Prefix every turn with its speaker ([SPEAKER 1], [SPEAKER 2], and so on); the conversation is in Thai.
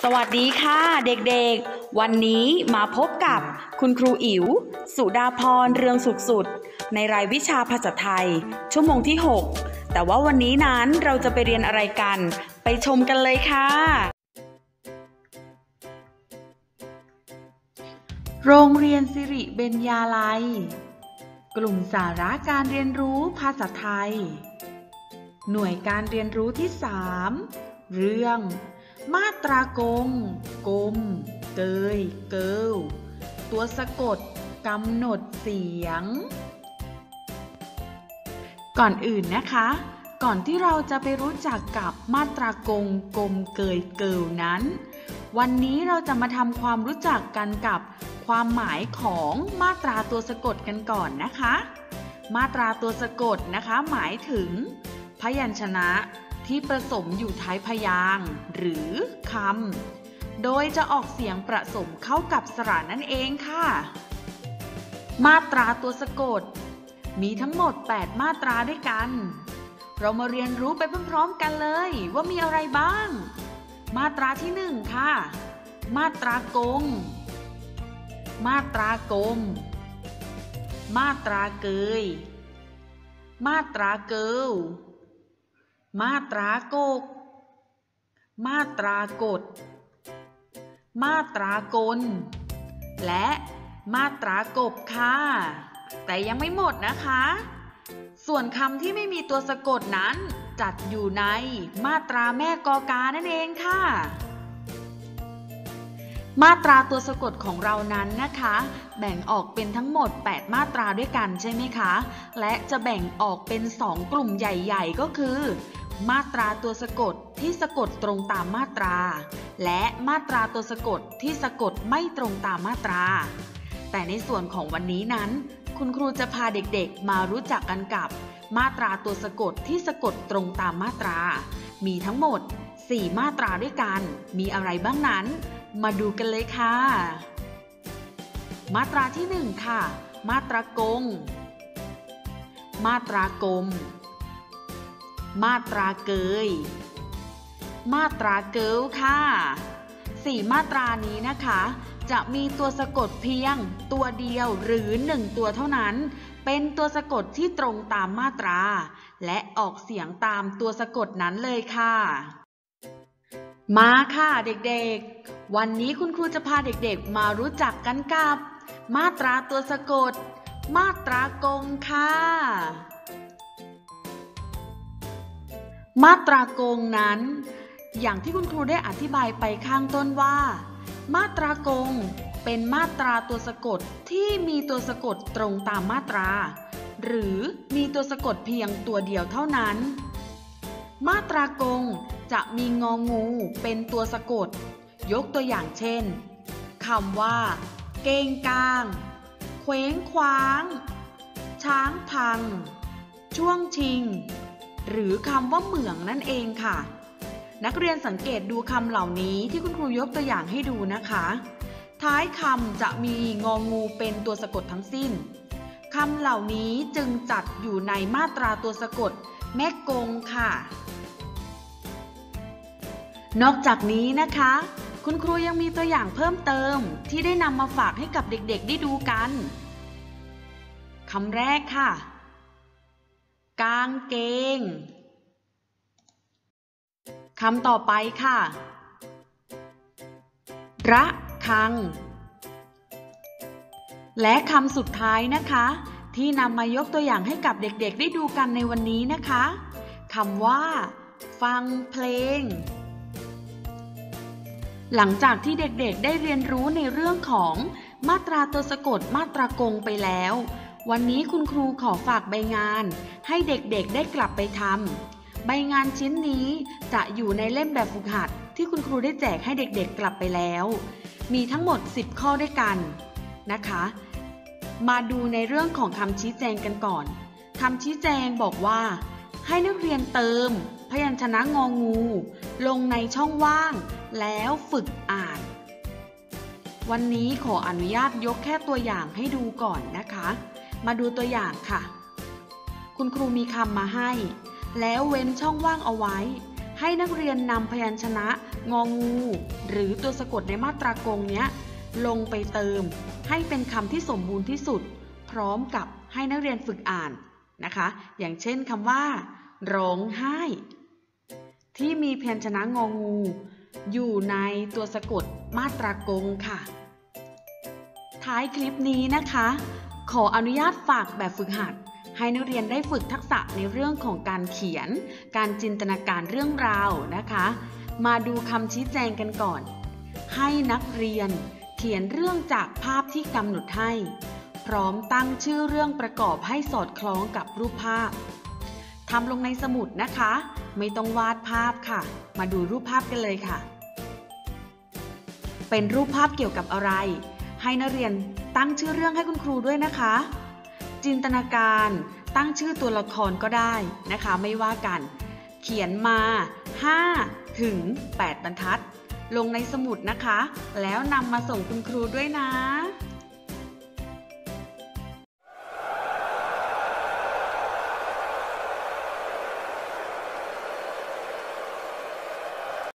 [SPEAKER 1] สวัสดีค่ะเด็กๆวันนี้มาพบกับคุณครูอิ๋วสุดาพรเรืองสุขสุดในรายวิชาภาษาไทยชั่วโมงที่6แต่ว่าวันนี้นั้นเราจะไปเรียนอะไรกันไปชมกันเลยค่ะโรงเรียนสิริเบญญาลัยกลุ่มสาระการเรียนรู้ภาษาไทยหน่วยการเรียนรู้ที่3เรื่องมาตรากงกลมเกยเกิลตัวสะกดกำหนดเสียงก่อนอื่นนะคะก่อนที่เราจะไปรู้จักกับมาตรากงกลมเกยเกิลนั้นวันนี้เราจะมาทำความรู้จักกันกับความหมายของมาตราตัวสะกดกันก่อนนะคะมาตราตัวสะกดนะคะหมายถึงพยัญชนะที่ผสมอยู่ท้ายพยางค์หรือคำโดยจะออกเสียงผสมเข้ากับสระนั่นเองค่ะมาตราตัวสะกดมีทั้งหมด8มาตราด้วยกันเรามาเรียนรู้ไปพร้อมๆกันเลยว่ามีอะไรบ้างมาตราที่1ค่ะมาตรากงมาตรากลมมาตราเกยมาตราเกิลมาตรากกมาตรากฎมาตรากลและมาตรากบค่ะแต่ยังไม่หมดนะคะส่วนคำที่ไม่มีตัวสะกดนั้นจัดอยู่ในมาตราแม่กอกานั่นเองค่ะมาตราตัวสะกดของเรานั้นนะคะแบ่งออกเป็นทั้งหมด8มาตราด้วยกันใช่ไหมคะและจะแบ่งออกเป็น2กลุ่มใหญ่ๆก็คือมาตราตัวสะกดที่สะกดตรงตามมาตราและมาตราตัวสะกดที่สะกดไม่ตรงตามมาตราแต่ในส่วนของวันนี้นั้นคุณครูจะพาเด็กๆมารู้จักกันกับมาตราตัวสะกดที่สะกดตรงตามมาตรามีทั้งหมด4มาตราด้วยกันมีอะไรบ้างนั้นมาดูกันเลยค่ะมาตราที่1ค่ะมาตรากงมาตรากลมมาตราเกยมาตราเกิลค่ะ4มาตรานี้นะคะจะมีตัวสะกดเพียงตัวเดียวหรือ1ตัวเท่านั้นเป็นตัวสะกดที่ตรงตามมาตราและออกเสียงตามตัวสะกดนั้นเลยค่ะมาค่ะเด็กๆวันนี้คุณครูจะพาเด็กๆมารู้จักกันกับมาตราตัวสะกดมาตรากงค่ะมาตรากงนั้นอย่างที่คุณครูได้อธิบายไปข้างต้นว่ามาตรากงเป็นมาตราตัวสะกดที่มีตัวสะกดตรงตามมาตราหรือมีตัวสะกดเพียงตัวเดียวเท่านั้นมาตรากงจะมีงองูเป็นตัวสะกดยกตัวอย่างเช่นคำว่าเก้งก้างเคว้งคว้างช้างพังช่วงชิงหรือคำว่าเหมืองนั่นเองค่ะนักเรียนสังเกตดูคำเหล่านี้ที่คุณครูยกตัวอย่างให้ดูนะคะท้ายคำจะมีงองูเป็นตัวสะกดทั้งสิ้นคำเหล่านี้จึงจัดอยู่ในมาตราตัวสะกดแม่กงค่ะนอกจากนี้นะคะคุณครูยังมีตัวอย่างเพิ่มเติมที่ได้นำมาฝากให้กับเด็กๆได้ดูกันคำแรกค่ะกางเกงคำต่อไปค่ะระฆังและคำสุดท้ายนะคะที่นำมายกตัวอย่างให้กับเด็กๆได้ดูกันในวันนี้นะคะคำว่าฟังเพลงหลังจากที่เด็กๆได้เรียนรู้ในเรื่องของมาตราตัวสะกดมาตรากงไปแล้ววันนี้คุณครูขอฝากใบงานให้เด็กๆได้กลับไปทำใบงานชิ้นนี้จะอยู่ในเล่มแบบฝึกหัดที่คุณครูได้แจกให้เด็กๆกลับไปแล้วมีทั้งหมด10ข้อด้วยกันนะคะมาดูในเรื่องของคำชี้แจงกันก่อนคำชี้แจงบอกว่าให้นักเรียนเติมพยัญชนะงองูลงในช่องว่างแล้วฝึกอ่านวันนี้ขออนุญาตยกแค่ตัวอย่างให้ดูก่อนนะคะมาดูตัวอย่างค่ะคุณครูมีคำมาให้แล้วเว้นช่องว่างเอาไว้ ให้นักเรียนนำพยัญชนะงองูหรือตัวสะกดในมาตรากงเนี้ยลงไปเติมให้เป็นคำที่สมบูรณ์ที่สุดพร้อมกับให้นักเรียนฝึกอ่านนะคะอย่างเช่นคำว่าร้องไห้ที่มีพยัญชนะงองูอยู่ในตัวสะกดมาตรากงค่ะท้ายคลิปนี้นะคะขออนุญาตฝากแบบฝึกหัดให้นักเรียนได้ฝึกทักษะในเรื่องของการเขียนการจินตนาการเรื่องราวนะคะมาดูคำชี้แจงกันก่อนให้นักเรียนเขียนเรื่องจากภาพที่กำหนดให้พร้อมตั้งชื่อเรื่องประกอบให้สอดคล้องกับรูปภาพทำลงในสมุดนะคะไม่ต้องวาดภาพค่ะมาดูรูปภาพกันเลยค่ะเป็นรูปภาพเกี่ยวกับอะไรให้นักเรียนตั้งชื่อเรื่องให้คุณครูด้วยนะคะจินตนาการตั้งชื่อตัวละครก็ได้นะคะไม่ว่ากันเขียนมา5 ถึง 8 บรรทัดลงในสมุดนะคะแล้วนำมาส่งคุณครูด้วยนะ